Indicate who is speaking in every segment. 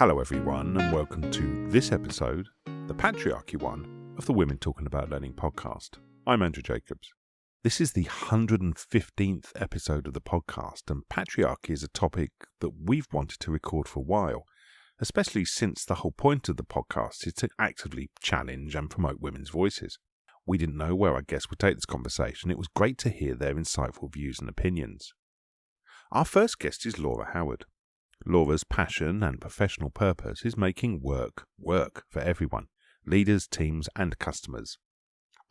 Speaker 1: Hello everyone and welcome to this episode, the Patriarchy One of the Women Talking About Learning podcast. I'm Andrew Jacobs. This is the 115th episode of the podcast, and patriarchy is a topic that we've wanted to record for a while, especially since the whole point of the podcast is to actively challenge and promote women's voices. We didn't know where our guests would take this conversation. It was great to hear their insightful views and opinions. Our first guest is Laura Howard. Laura's passion and professional purpose is making work for everyone, leaders, teams and customers.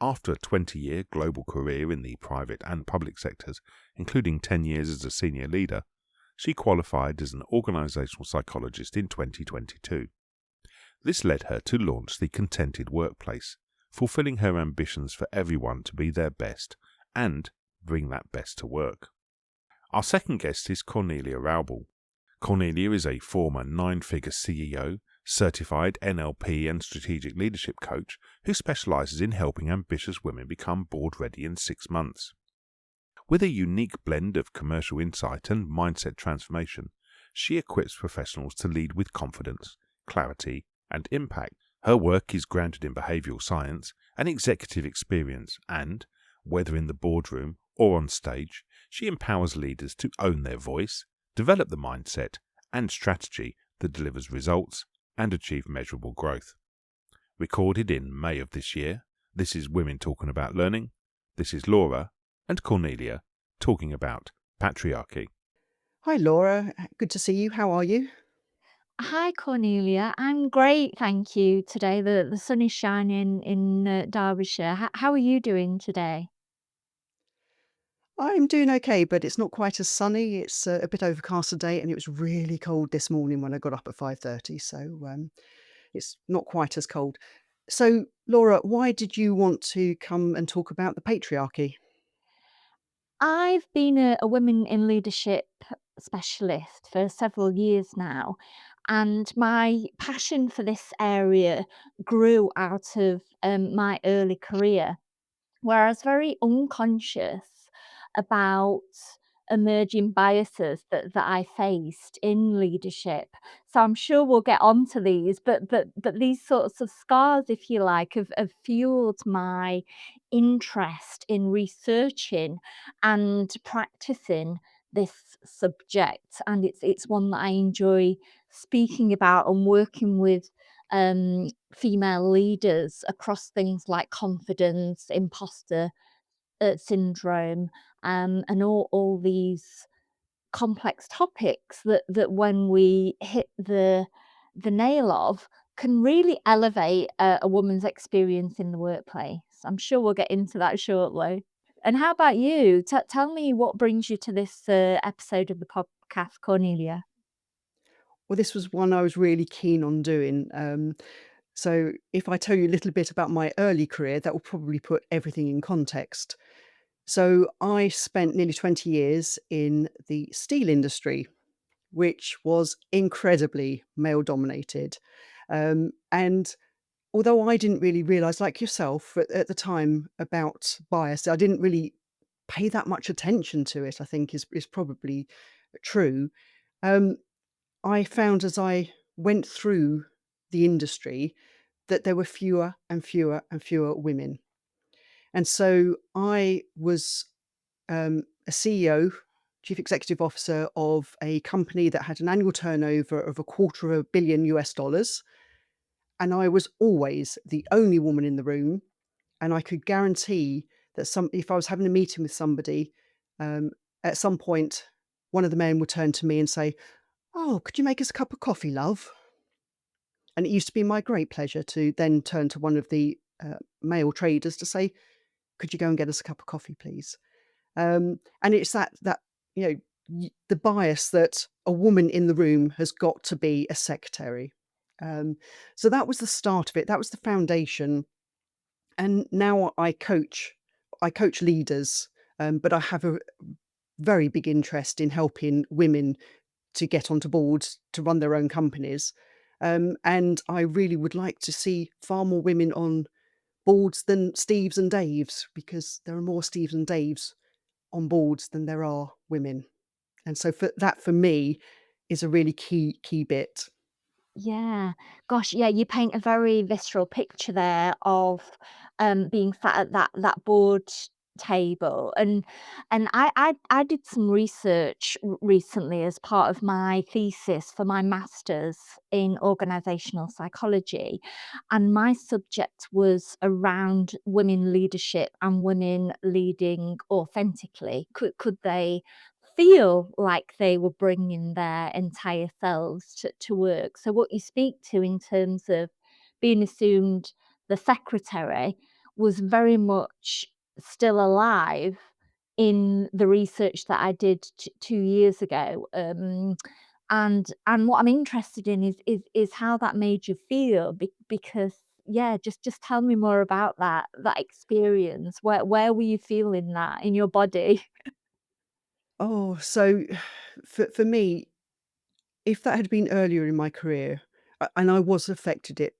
Speaker 1: After a 20-year global career in the private and public sectors, including 10 years as a senior leader, she qualified as an organisational psychologist in 2022. This led her to launch the Contented Workplace, fulfilling her ambitions for everyone to be their best and bring that best to work. Our second guest is Cornelia Raubel. Cornelia is a former 9-figure CEO, certified NLP and strategic leadership coach who specialises in helping ambitious women become board ready in 6 months. With a unique blend of commercial insight and mindset transformation, she equips professionals to lead with confidence, clarity and impact. Her work is grounded in behavioural science and executive experience and, whether in the boardroom or on stage, she empowers leaders to own their voice, develop the mindset and strategy that delivers results and achieve measurable growth. Recorded in May of this year, this is Women Talking About Learning. This is Laura and Cornelia talking about patriarchy.
Speaker 2: Hi Laura, good to see you. How are you?
Speaker 3: Hi Cornelia, I'm great, thank you. Today the sun is shining in Derbyshire. How are you doing today?
Speaker 2: I'm doing okay, but it's not quite as sunny. It's a bit overcast today, and it was really cold this morning when I got up at 5:30. So it's not quite as cold. So Laura, why did you want to come and talk about the patriarchy?
Speaker 3: I've been a women in leadership specialist for several years now, and my passion for this area grew out of my early career, where I was very unconscious about emerging biases that I faced in leadership. So I'm sure we'll get onto these, but these sorts of scars, if you like, have fueled my interest in researching and practicing this subject. And it's one that I enjoy speaking about and working with female leaders across things like confidence, imposter syndrome, and all these complex topics that when we hit the nail of can really elevate a woman's experience in the workplace. I'm sure we'll get into that shortly. And how about you? Tell me what brings you to this episode of the podcast, Cornelia.
Speaker 2: Well, this was one I was really keen on doing. So if I tell you a little bit about my early career, that will probably put everything in context. So I spent nearly 20 years in the steel industry, which was incredibly male dominated. And although I didn't really realise, like yourself at the time, about bias, I didn't really pay that much attention to it, I think is probably true. Um, I found as I went through the industry that there were fewer and fewer and fewer women. And so I was a CEO, Chief Executive Officer of a company that had an annual turnover of $250 million. And I was always the only woman in the room. And I could guarantee that if I was having a meeting with somebody, um, at some point, one of the men would turn to me and say, "Oh, could you make us a cup of coffee, love?" And it used to be my great pleasure to then turn to one of the male traders to say, "Could you go and get us a cup of coffee, please?" And it's that you know the bias that a woman in the room has got to be a secretary. So that was the start of it. That was the foundation. And now I coach leaders, but I have a very big interest in helping women to get onto boards to run their own companies. And I really would like to see far more women on boards than Steves and Daves, because there are more Steves and Daves on boards than there are women. And so for me is a really key bit.
Speaker 3: Yeah. Gosh, yeah, you paint a very visceral picture there of, being sat at that board table, and I did some research recently as part of my thesis for my master's in organizational psychology, and my subject was around women leadership and women leading authentically. Could they feel like they were bringing their entire selves to work? So what you speak to in terms of being assumed the secretary was very much still alive in the research that I did 2 years ago. And what I'm interested in is how that made you feel, because yeah, just tell me more about that experience. Where were you feeling that in your body?
Speaker 2: Oh, so for me, if that had been earlier in my career, and I was affected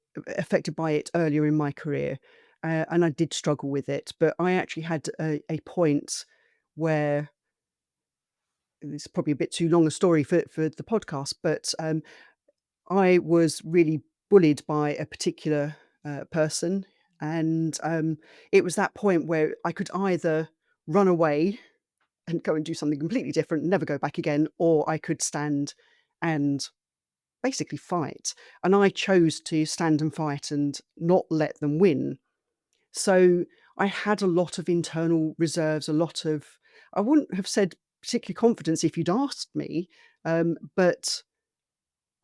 Speaker 2: by it earlier in my career, and I did struggle with it, but I actually had a point where it's probably a bit too long a story for the podcast, but I was really bullied by a particular person, and it was that point where I could either run away and go and do something completely different, never go back again, or I could stand and basically fight. And I chose to stand and fight and not let them win. So I had a lot of internal reserves, a lot of, I wouldn't have said particularly confidence if you'd asked me, but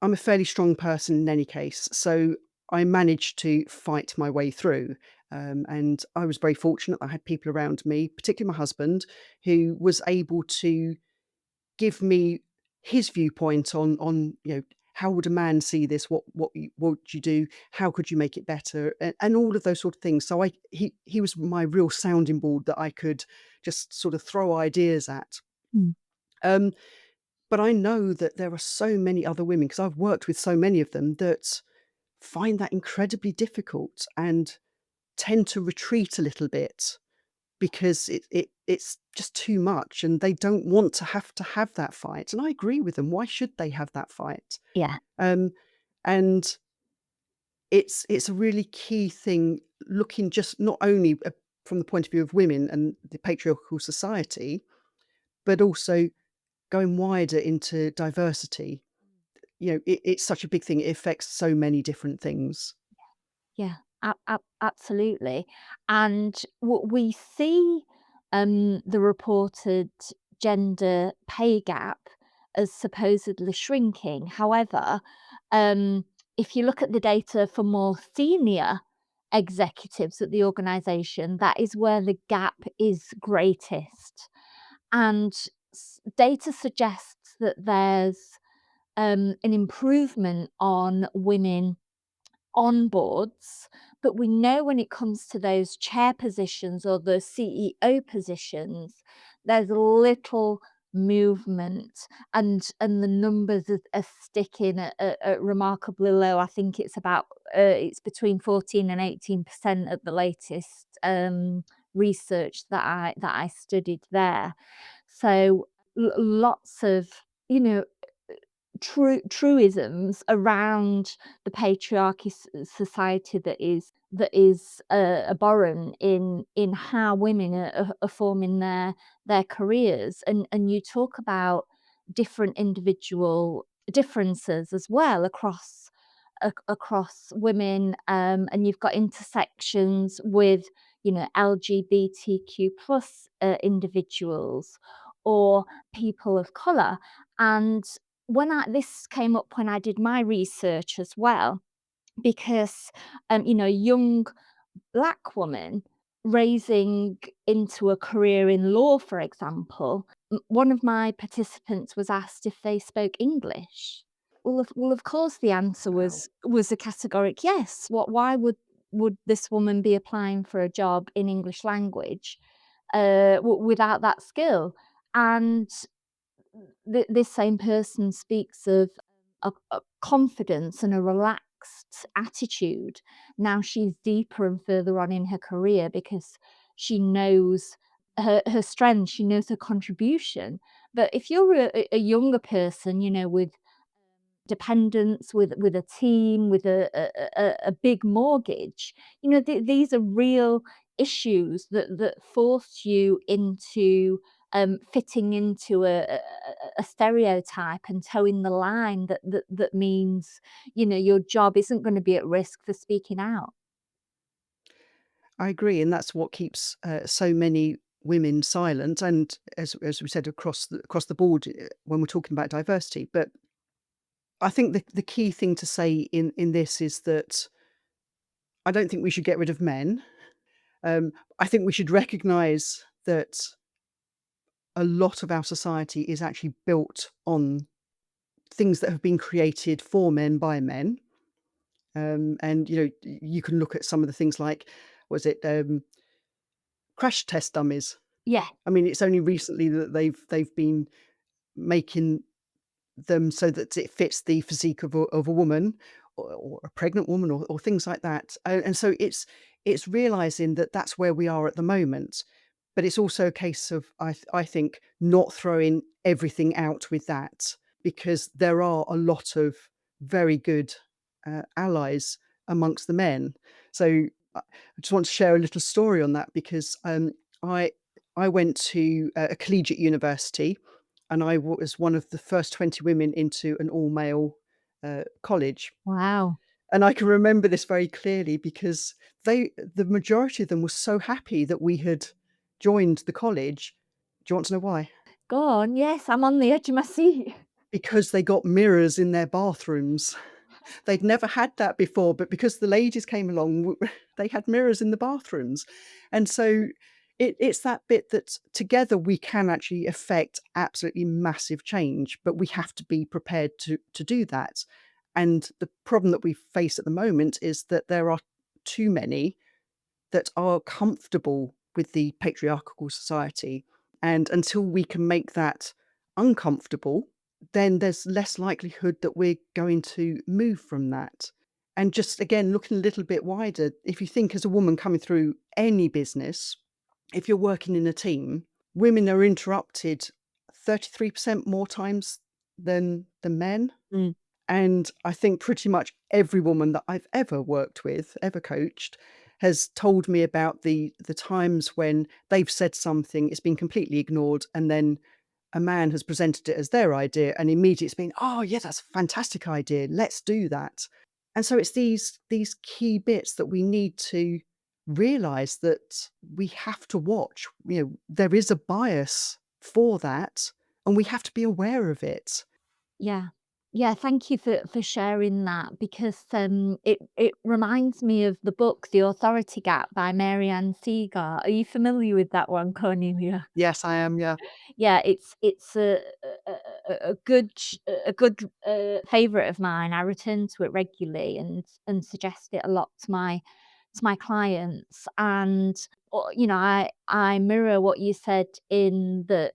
Speaker 2: I'm a fairly strong person in any case. So I managed to fight my way through. And I was very fortunate. I had people around me, particularly my husband, who was able to give me his viewpoint on how would a man see this, what would you do, how could you make it better, and all of those sort of things. So he was my real sounding board that I could just sort of throw ideas at.
Speaker 3: Mm.
Speaker 2: um, but I know that there are so many other women, because I've worked with so many of them, that find that incredibly difficult and tend to retreat a little bit because it's just too much, and they don't want to have that fight. And I agree with them. Why should they have that fight?
Speaker 3: Yeah.
Speaker 2: Um, and it's a really key thing, looking just not only from the point of view of women and the patriarchal society, but also going wider into diversity. It's such a big thing. It affects so many different things.
Speaker 3: Yeah, absolutely. And what we see, the reported gender pay gap as supposedly shrinking. However, um, if you look at the data for more senior executives at the organization, that is where the gap is greatest. And data suggests that there's an improvement on women on boards, but we know when it comes to those chair positions or the CEO positions, there's little movement, and the numbers are sticking at remarkably low. I think it's between 14 and 18% at the latest research that I studied there. So lots of, you know, truisms around the patriarchy society that is abhorrent in how women are forming their careers, and you talk about different individual differences as well across women, and you've got intersections with, LGBTQ plus individuals or people of color. And this came up when I did my research as well, because young black woman raising into a career in law, for example, one of my participants was asked if they spoke English. Well, of course, the answer
Speaker 2: Wow.
Speaker 3: was a categoric yes. Why would this woman be applying for a job in English language without that skill? And this same person speaks of a confidence and a relaxed attitude. Now she's deeper and further on in her career because she knows her strength, she knows her contribution. But if you're a younger person, with dependents, with a team, with a big mortgage. These are real issues that force you into fitting into a stereotype and towing the line that means your job isn't going to be at risk for speaking out.
Speaker 2: I agree, and that's what keeps so many women silent. And as we said, across the board, when we're talking about diversity. But I think the key thing to say in this is that I don't think we should get rid of men. I think we should recognise that a lot of our society is actually built on things that have been created for men by men. And you can look at some of the things like, was it crash test dummies?
Speaker 3: Yeah,
Speaker 2: I mean, it's only recently that they've been making them so that it fits the physique of a woman, or a pregnant woman, or things like that. And so it's realizing that that's where we are at the moment. But it's also a case of, I think, not throwing everything out with that, because there are a lot of very good allies amongst the men. So I just want to share a little story on that, because I I went to a collegiate university, and I was one of the first 20 women into an all-male college.
Speaker 3: wow.
Speaker 2: And I can remember this very clearly, because the majority of them were so happy that we had joined the college. Do you want to know why?
Speaker 3: Go on, yes, I'm on the edge of my seat.
Speaker 2: Because they got mirrors in their bathrooms. They'd never had that before, but because the ladies came along, they had mirrors in the bathrooms. And so it's that bit that together we can actually affect absolutely massive change, but we have to be prepared to do that. And the problem that we face at the moment is that there are too many that are comfortable with the patriarchal society. And until we can make that uncomfortable, then there's less likelihood that we're going to move from that. And just again, looking a little bit wider, if you think as a woman coming through any business, if you're working in a team, women are interrupted 33% more times than men.
Speaker 3: Mm,
Speaker 2: And I think pretty much every woman that I've ever worked with, ever coached, has told me about the times when they've said something, it's been completely ignored, and then a man has presented it as their idea, and immediately it's been, "Oh, yeah, that's a fantastic idea. Let's do that." And so it's these key bits that we need to realize that we have to watch. There is a bias for that, and we have to be aware of it.
Speaker 3: yeah. Yeah, thank you for sharing that, because it reminds me of the book The Authority Gap by Mary Ann Segar. Are you familiar with that one, Cornelia?
Speaker 2: Yes, I am, yeah.
Speaker 3: Yeah, it's a good favorite of mine. I return to it regularly and suggest it a lot to my clients. And I mirror what you said, in that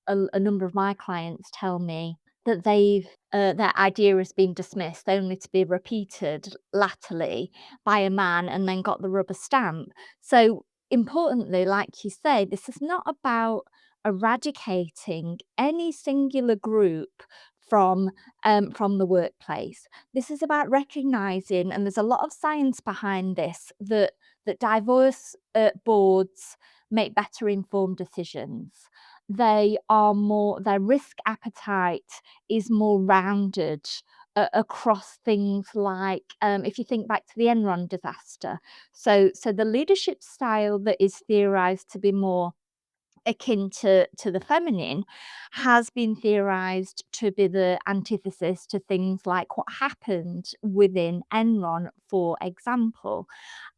Speaker 3: a number of my clients tell me that their idea has been dismissed, only to be repeated latterly by a man and then got the rubber stamp. So importantly, like you say, this is not about eradicating any singular group from the workplace. This is about recognizing, and there's a lot of science behind this, that diverse boards make better informed decisions. Their risk appetite is more rounded across things like, if you think back to the Enron disaster. So the leadership style that is theorized to be more akin to the feminine has been theorized to be the antithesis to things like what happened within Enron, for example.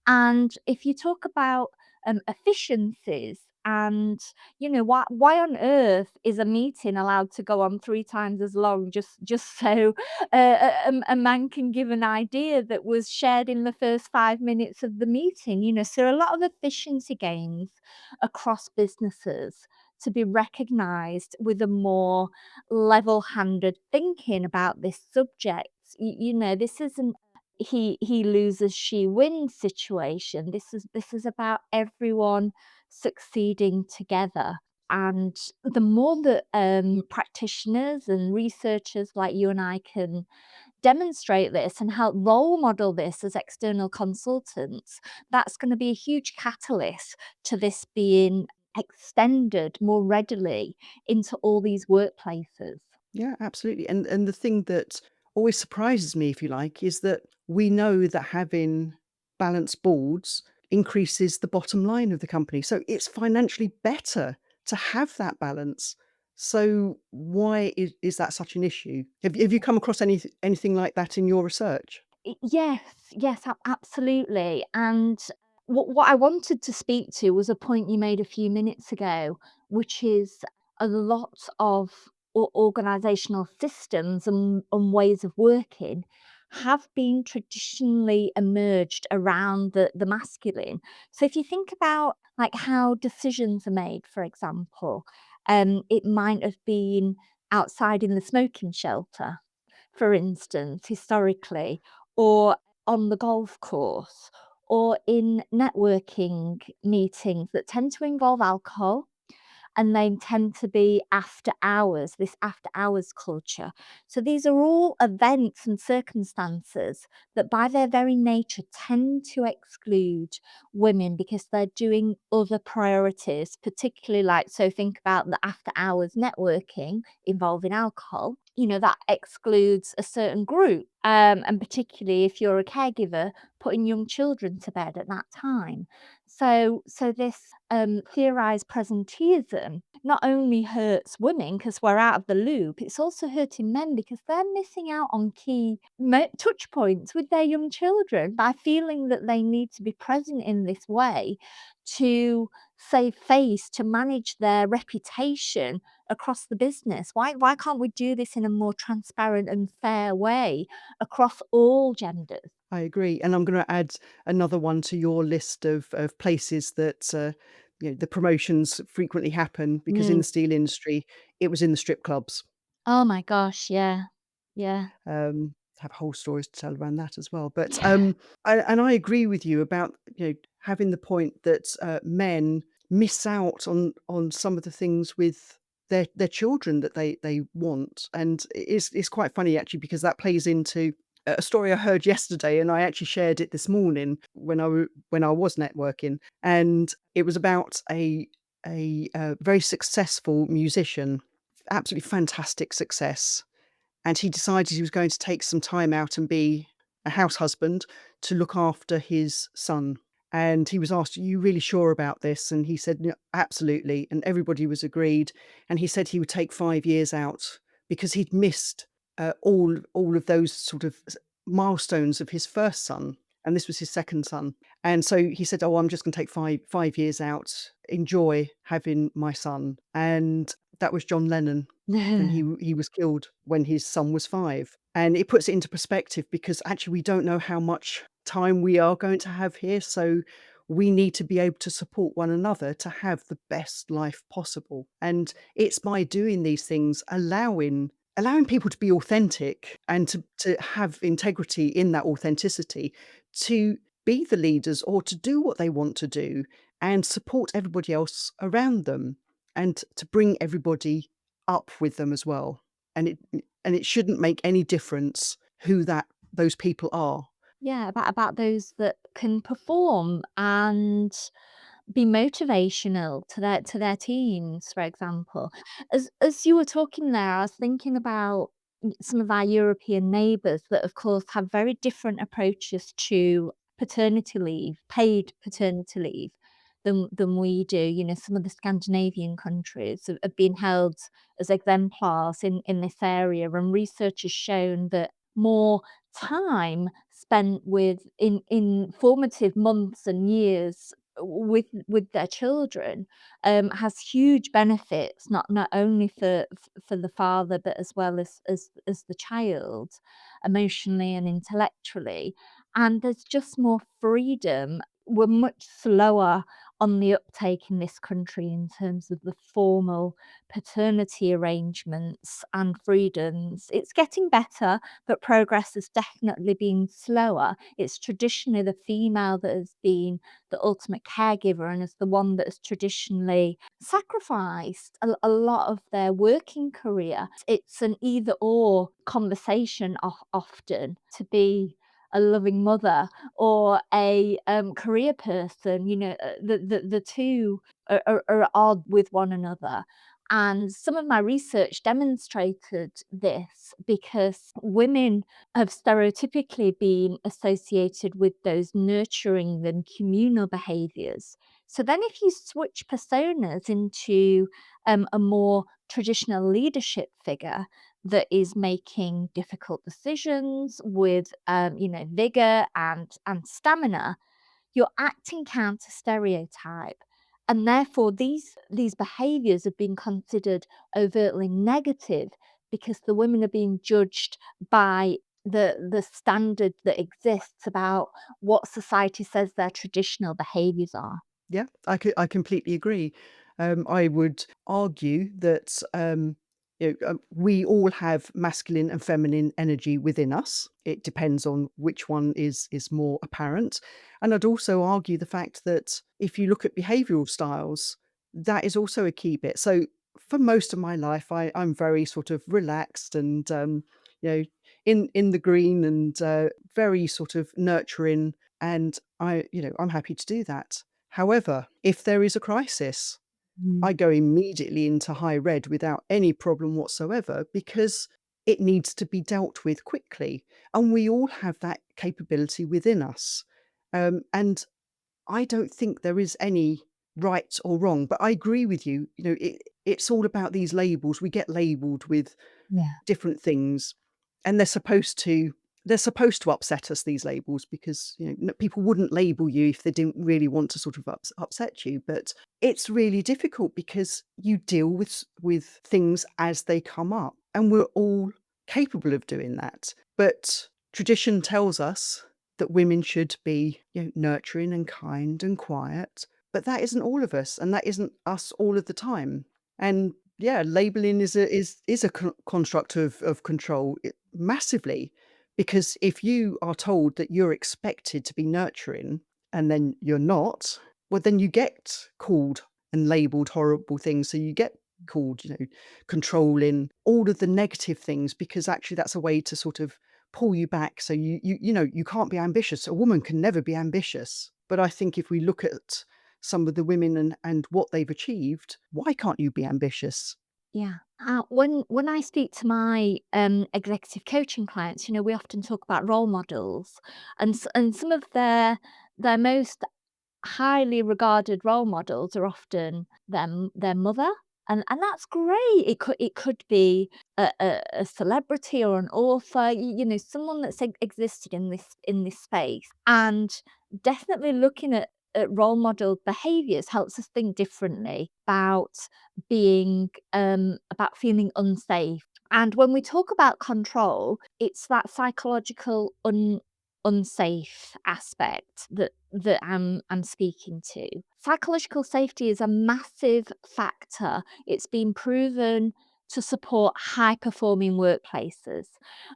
Speaker 3: And if you talk about efficiencies, and why on earth is a meeting allowed to go on 3 times as long, just so a man can give an idea that was shared in the first 5 minutes of the meeting? So a lot of efficiency gains across businesses to be recognized with a more level-handed thinking about this subject. This isn't he loses, she wins situation. This is about everyone succeeding together. And the more that practitioners and researchers like you and I can demonstrate this and help role model this as external consultants, that's going to be a huge catalyst to this being extended more readily into all these workplaces.
Speaker 2: Yeah, absolutely. And the thing that always surprises me, if you like, is that we know that having balanced boards increases the bottom line of the company. So it's financially better to have that balance. So why is that such an issue? Have you come across anything like that in your research?
Speaker 3: Yes, yes, absolutely. And what I wanted to speak to was a point you made a few minutes ago, which is a lot of organizational systems and ways of working have been traditionally emerged around the masculine. So if you think about like how decisions are made, for example, it might have been outside in the smoking shelter, for instance, historically, or on the golf course, or in networking meetings that tend to involve alcohol, and they tend to be after hours, this after hours culture. So these are all events and circumstances that by their very nature tend to exclude women because they're doing other priorities, particularly like, so think about the after hours networking involving alcohol. You know, that excludes a certain group. And particularly if you're a caregiver, putting young children to bed at that time. So this theorized presenteeism not only hurts women because we're out of the loop, it's also hurting men because they're missing out on key touch points with their young children by feeling that they need to be present in this way to save face, to manage their reputation across the business. Why can't we do this in a more transparent and fair way across all genders?
Speaker 2: I agree, and I'm gonna add another one to your list of places that, the promotions frequently happen because in the
Speaker 3: Mm.
Speaker 2: steel industry, it was in the strip clubs.
Speaker 3: Oh my gosh, yeah. Yeah.
Speaker 2: Have whole stories to tell around that as well, but, I agree with you about, having the point that, men miss out on some of the things with their children that they want, and it's quite funny actually because that plays into a story I heard yesterday, and I actually shared it this morning when I was networking, and it was about a very successful musician, absolutely fantastic success, and he decided he was going to take some time out and be a house husband to look after his son. And he was asked, "Are you really sure about this?" And he said, "No, absolutely." And everybody was agreed. And he said he would take 5 years out because he'd missed all of those sort of milestones of his first son. And this was his second son. And so he said, "Oh, I'm just going to take five years out, enjoy having my son." And that was John Lennon, and he was killed when his son was 5. And it puts it into perspective because actually we don't know how much time we are going to have here, so we need to be able to support one another to have the best life possible. And it's by doing these things, allowing people to be authentic and to have integrity in that authenticity, to be the leaders or to do what they want to do and support everybody else around them and to bring everybody up with them as well. And it shouldn't make any difference who those people are.
Speaker 3: Yeah, about those that can perform and be motivational to their teams, for example. As you were talking there, I was thinking about some of our European neighbours that, of course, have very different approaches to paternity leave, paid paternity leave, than we do. You know, some of the Scandinavian countries have been held as exemplars in this area, and research has shown that more time spent in formative months and years with their children has huge benefits, not only for the father but as well as the child, emotionally and intellectually. And there's just more freedom. We're much slower on the uptake in this country in terms of the formal paternity arrangements and freedoms. It's getting better, but progress has definitely been slower. It's traditionally the female that has been the ultimate caregiver and is the one that has traditionally sacrificed a lot of their working career. It's an either or conversation often to be a loving mother or a career person. The two are at odds with one another. And some of my research demonstrated this because women have stereotypically been associated with those nurturing and communal behaviors. So then, if you switch personas into a more traditional leadership figure that is making difficult decisions with, vigor and stamina, you're acting counter stereotype. And therefore, these behaviors have been considered overtly negative because the women are being judged by the standard that exists about what society says their traditional behaviors are.
Speaker 2: Yeah, I completely agree. I would argue that we all have masculine and feminine energy within us. It depends on which one is more apparent. And I'd also argue the fact that if you look at behavioural styles, that is also a key bit. So for most of my life, I'm very sort of relaxed and you know in the green and very sort of nurturing. And I'm happy to do that. However, if there is a crisis,
Speaker 3: Mm.
Speaker 2: I go immediately into high red without any problem whatsoever because it needs to be dealt with quickly. And we all have that capability within us. And I don't think there is any right or wrong, but I agree with you. It's all about these labels. We get labeled with
Speaker 3: Yeah.
Speaker 2: different things, and they're supposed to upset us, these labels, because people wouldn't label you if they didn't really want to sort of upset you. But it's really difficult because you deal with things as they come up, and we're all capable of doing that. But tradition tells us that women should be nurturing and kind and quiet, but that isn't all of us, and that isn't us all of the time. And yeah, labeling is a construct of control, massively, because if you are told that you're expected to be nurturing and then you're not, well, then you get called and labeled horrible things. So you get called, controlling, all of the negative things, because actually that's a way to sort of pull you back. So you can't be ambitious. A woman can never be ambitious. But I think if we look at some of the women and what they've achieved, why can't you be ambitious?
Speaker 3: Yeah. When I speak to my executive coaching clients, we often talk about role models, and some of their most highly regarded role models are often their mother, and that's great. It could be a celebrity or an author, someone that's existed in this space, and definitely looking at role model behaviors helps us think differently about feeling unsafe. And when we talk about control, it's that psychological unsafe aspect that I'm speaking to. Psychological safety is a massive factor. It's been proven to support high performing workplaces.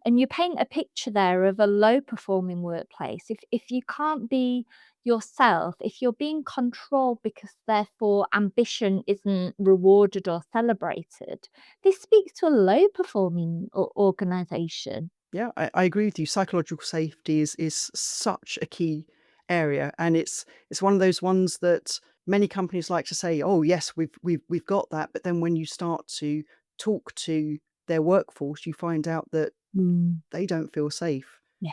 Speaker 3: And you paint a picture there of a low performing workplace. If you can't be yourself, if you're being controlled because therefore ambition isn't rewarded or celebrated, this speaks to a low performing organization.
Speaker 2: Yeah, I agree with you. Psychological safety is such a key area, and it's one of those ones that many companies like to say, "Oh, yes, we've got that," but then when you start to talk to their workforce, you find out that
Speaker 3: Mm.
Speaker 2: they don't feel safe.
Speaker 3: Yeah.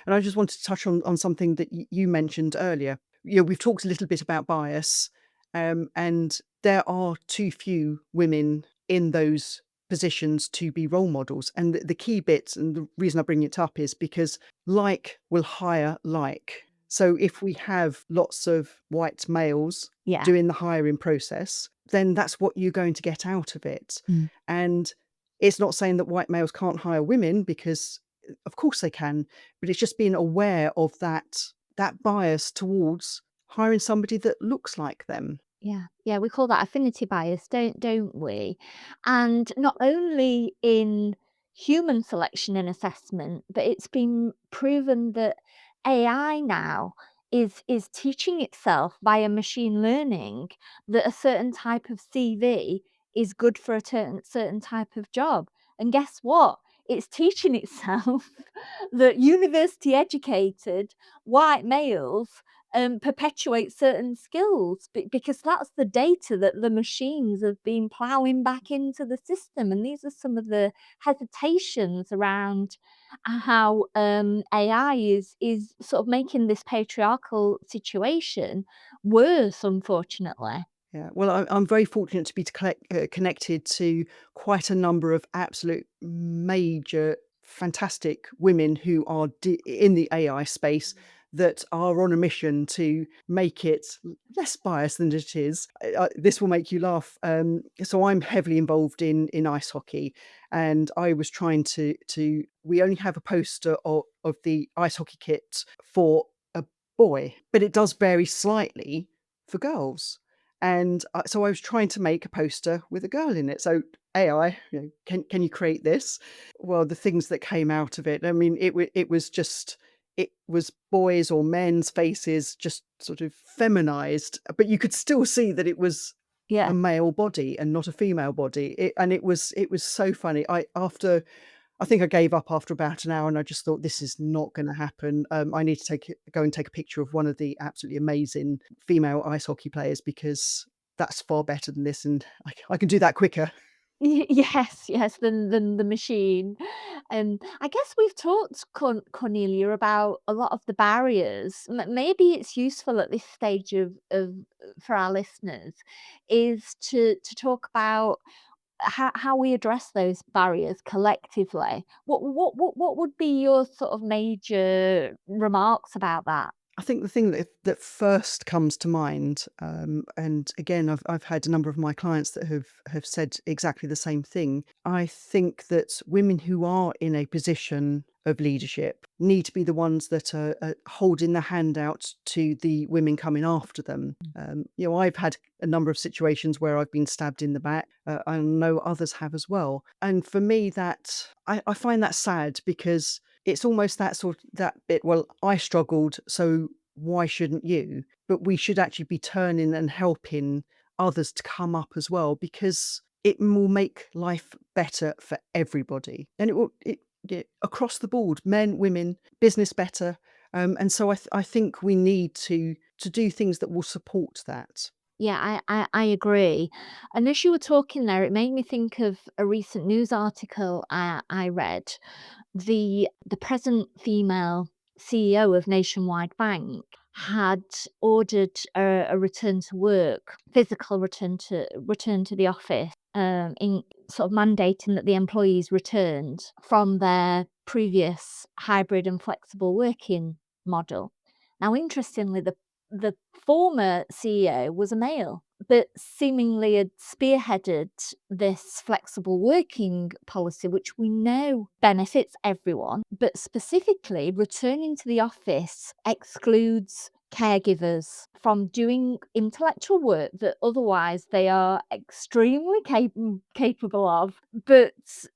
Speaker 2: And I just wanted to touch on something that you mentioned earlier. We've talked a little bit about bias, and there are too few women in those positions to be role models. And the key bit, and the reason I bring it up, is because like will hire like. So if we have lots of white males
Speaker 3: Yeah.
Speaker 2: doing the hiring process, then that's what you're going to get out of it.
Speaker 3: Mm.
Speaker 2: And it's not saying that white males can't hire women, because of course they can, but it's just being aware of that bias towards hiring somebody that looks like them.
Speaker 3: Yeah, yeah, we call that affinity bias, don't we? And not only in human selection and assessment, but it's been proven that AI now is teaching itself via machine learning that a certain type of CV is good for a certain type of job. And guess what? It's teaching itself that university educated white males perpetuate certain skills because that's the data that the machines have been ploughing back into the system. And these are some of the hesitations around how AI is sort of making this patriarchal situation worse, unfortunately.
Speaker 2: Yeah, well, I'm very fortunate to be connected to quite a number of absolute major, fantastic women who are in the AI space that are on a mission to make it less biased than it is. This will make you laugh. So I'm heavily involved in ice hockey, and I was trying to. We only have a poster of the ice hockey kit for a boy, but it does vary slightly for girls. And so I was trying to make a poster with a girl in it. So AI, can you create this? Well, the things that came out of it, I mean, it was just it was boys or men's faces just sort of feminized, but you could still see that it was a
Speaker 3: Yeah.
Speaker 2: male body and not a female body. And it was so funny. I think I gave up after about an hour, and I just thought, "This is not gonna happen." I need to go and take a picture of one of the absolutely amazing female ice hockey players, because that's far better than this, and I can do that quicker.
Speaker 3: Yes, yes, than the machine. I guess we've talked, Cornelia, about a lot of the barriers. Maybe it's useful at this stage of for our listeners is to talk about how we address those barriers collectively. What would be your sort of major remarks about that?
Speaker 2: I think the thing that first comes to mind, and again, I've had a number of my clients that have said exactly the same thing. I think that women who are in a position of leadership need to be the ones that are holding the hand out to the women coming after them. I've had a number of situations where I've been stabbed in the back. I know others have as well, and for me, that I find that sad, because it's almost that bit, well, I struggled, so why shouldn't you? But we should actually be turning and helping others to come up as well, because it will make life better for everybody. And across the board, men, women, business better. And so I think we need to do things that will support that.
Speaker 3: Yeah, I agree. And as you were talking there, it made me think of a recent news article I read. The present female CEO of Nationwide Bank had ordered a return to work, physical return to the office, in sort of mandating that the employees returned from their previous hybrid and flexible working model. Now, interestingly, the former CEO was a male, but seemingly had spearheaded this flexible working policy, which we know benefits everyone, but specifically returning to the office excludes caregivers from doing intellectual work that otherwise they are extremely capable of, but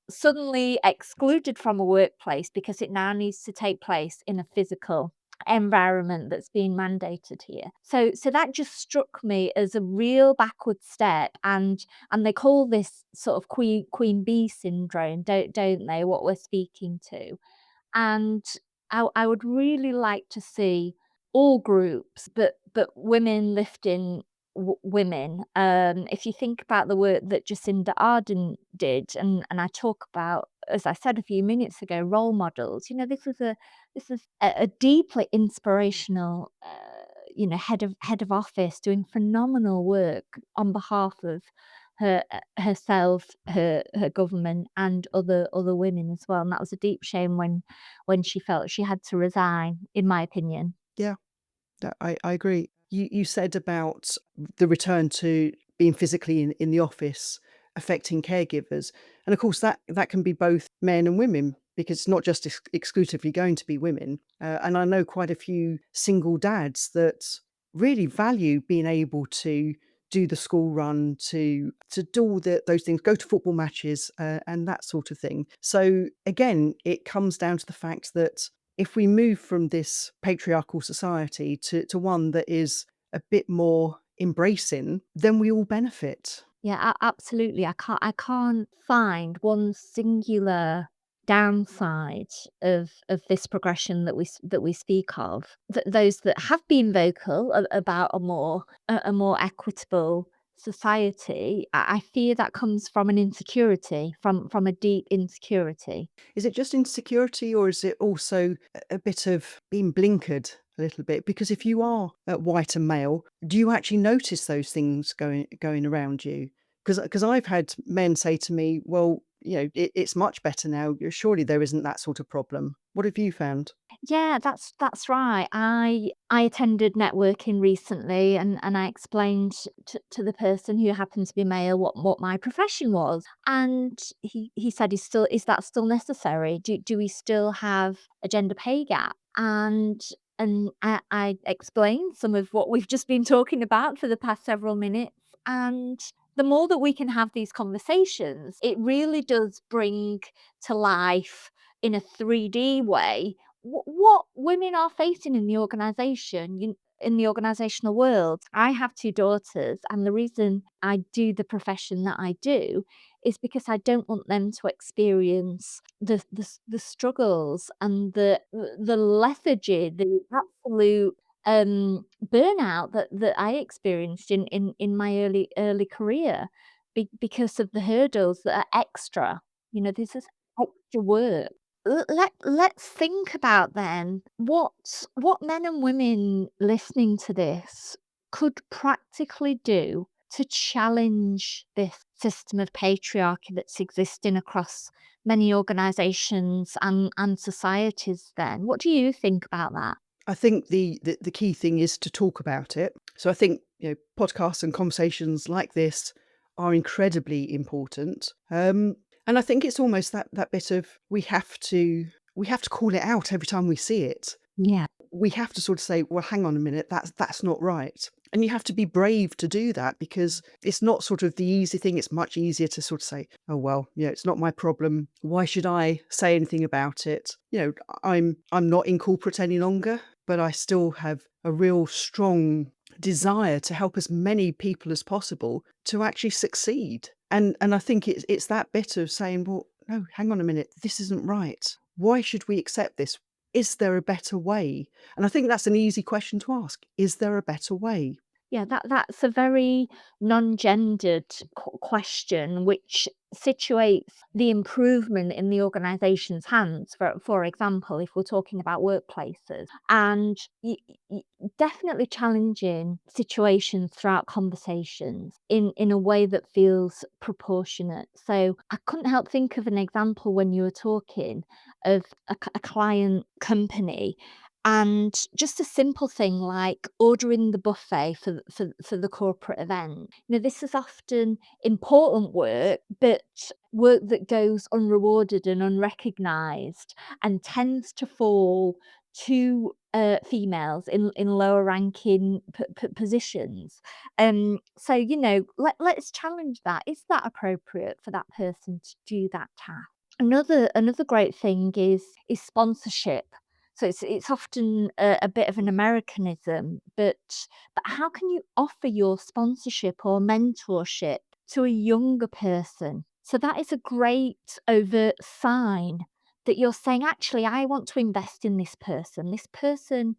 Speaker 3: suddenly excluded from a workplace because it now needs to take place in a physical environment that's being mandated here. So that just struck me as a real backward step, and they call this sort of queen bee syndrome, don't they, what we're speaking to. And I would really like to see all groups, but women lifting women. If you think about the work that Jacinda Ardern did, and I talk about, as I said a few minutes ago, role models. This is a deeply inspirational, head of office doing phenomenal work on behalf of herself, her government, and other women as well. And that was a deep shame when she felt she had to resign, in my opinion.
Speaker 2: Yeah. Yeah, I agree. You said about the return to being physically in the office affecting caregivers. And of course, that can be both men and women, because it's not just exclusively going to be women. And I know quite a few single dads that really value being able to do the school run, to do all those things, go to football matches, and that sort of thing. So again, it comes down to the fact that if we move from this patriarchal society to one that is a bit more embracing, then we all benefit.
Speaker 3: Yeah, absolutely. I can't find one singular downside of this progression that we speak of. Those that have been vocal about a more equitable society, I fear that comes from an insecurity, from a deep insecurity.
Speaker 2: Is it just insecurity, or is it also a bit of being blinkered a little bit? Because if you are white and male, do you actually notice those things going around you? Because I've had men say to me, "Well, it's much better now. Surely there isn't that sort of problem." What have you found?
Speaker 3: Yeah, that's right. I attended networking recently, and I explained to the person who happened to be male what my profession was, and he said, is that still necessary? Do we still have a gender pay gap?" And I explained some of what we've just been talking about for the past several minutes, and the more that we can have these conversations, it really does bring to life in a 3D way what women are facing in the organization, in the organizational world. I have two daughters, and the reason I do the profession that I do is because I don't want them to experience the struggles and the lethargy, the absolute burnout that I experienced in my early career, because of the hurdles that are extra. This is extra work. Let's think about then what men and women listening to this could practically do to challenge this system of patriarchy that's existing across many organizations and societies then. What do you think about that?
Speaker 2: I think the key thing is to talk about it. So I think podcasts and conversations like this are incredibly important. And I think it's almost that bit of we have to call it out every time we see it.
Speaker 3: Yeah.
Speaker 2: We have to sort of say, well, hang on a minute, that's not right. And you have to be brave to do that, because it's not sort of the easy thing. It's much easier to sort of say, oh well, it's not my problem. Why should I say anything about it? I'm not in corporate any longer, but I still have a real strong desire to help as many people as possible to actually succeed. And I think it's that bit of saying, well, no, hang on a minute, this isn't right. Why should we accept this? Is there a better way? And I think that's an easy question to ask. Is there a better way?
Speaker 3: Yeah, that's a very non-gendered question, which situates the improvement in the organization's hands. For example, if we're talking about workplaces, and definitely challenging situations throughout conversations in a way that feels proportionate. So I couldn't help think of an example when you were talking of a client company, and just a simple thing like ordering the buffet for the corporate event. This is often important work, but work that goes unrewarded and unrecognised, and tends to fall to females in lower ranking positions. So let's challenge that. Is that appropriate for that person to do that task? Another great thing is sponsorship. So it's often a bit of an Americanism, but how can you offer your sponsorship or mentorship to a younger person? So that is a great overt sign that you're saying, actually, I want to invest in this person. This person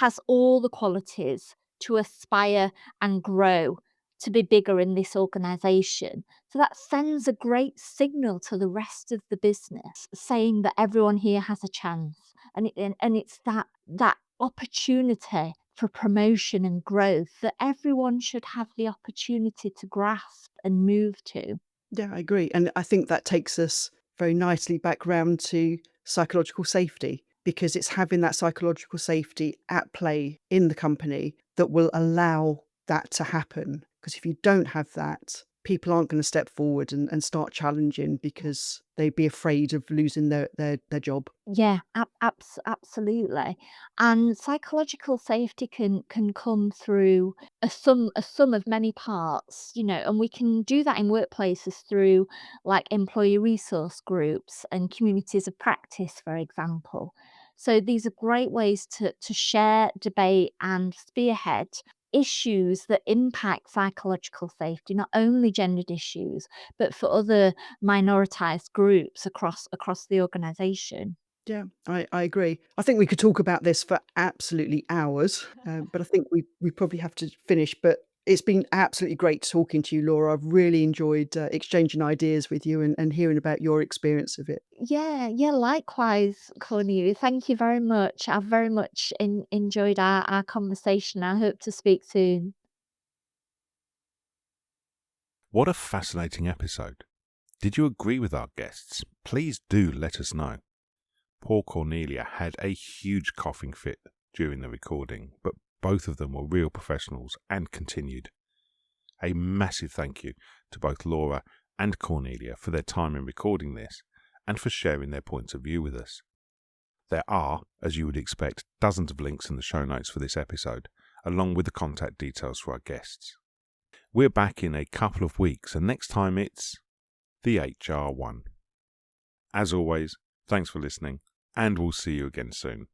Speaker 3: has all the qualities to aspire and grow to be bigger in this organization. So that sends a great signal to the rest of the business, saying that everyone here has a chance. And it's that opportunity for promotion and growth that everyone should have the opportunity to grasp and move to.
Speaker 2: Yeah, I agree. And I think that takes us very nicely back round to psychological safety, because it's having that psychological safety at play in the company that will allow that to happen. Because if you don't have that, people aren't going to step forward and start challenging because they'd be afraid of losing their job.
Speaker 3: Yeah, absolutely. And psychological safety can come through a sum of many parts, and we can do that in workplaces through like employee resource groups and communities of practice, for example. So these are great ways to share, debate, and spearhead issues that impact psychological safety, not only gendered issues, but for other minoritized groups across the organization.
Speaker 2: Yeah, I agree. I think we could talk about this for absolutely hours, but I think we probably have to finish. But it's been absolutely great talking to you, Laura. I've really enjoyed exchanging ideas with you and hearing about your experience of it.
Speaker 3: Yeah, yeah, likewise, Cornelia. Thank you very much. I've very much enjoyed our conversation. I hope to speak soon.
Speaker 1: What a fascinating episode. Did you agree with our guests? Please do let us know. Poor Cornelia had a huge coughing fit during the recording, but both of them were real professionals and continued. A massive thank you to both Laura and Cornelia for their time in recording this and for sharing their points of view with us. There are, as you would expect, dozens of links in the show notes for this episode, along with the contact details for our guests. We're back in a couple of weeks, and next time it's the HR One. As always, thanks for listening, and we'll see you again soon.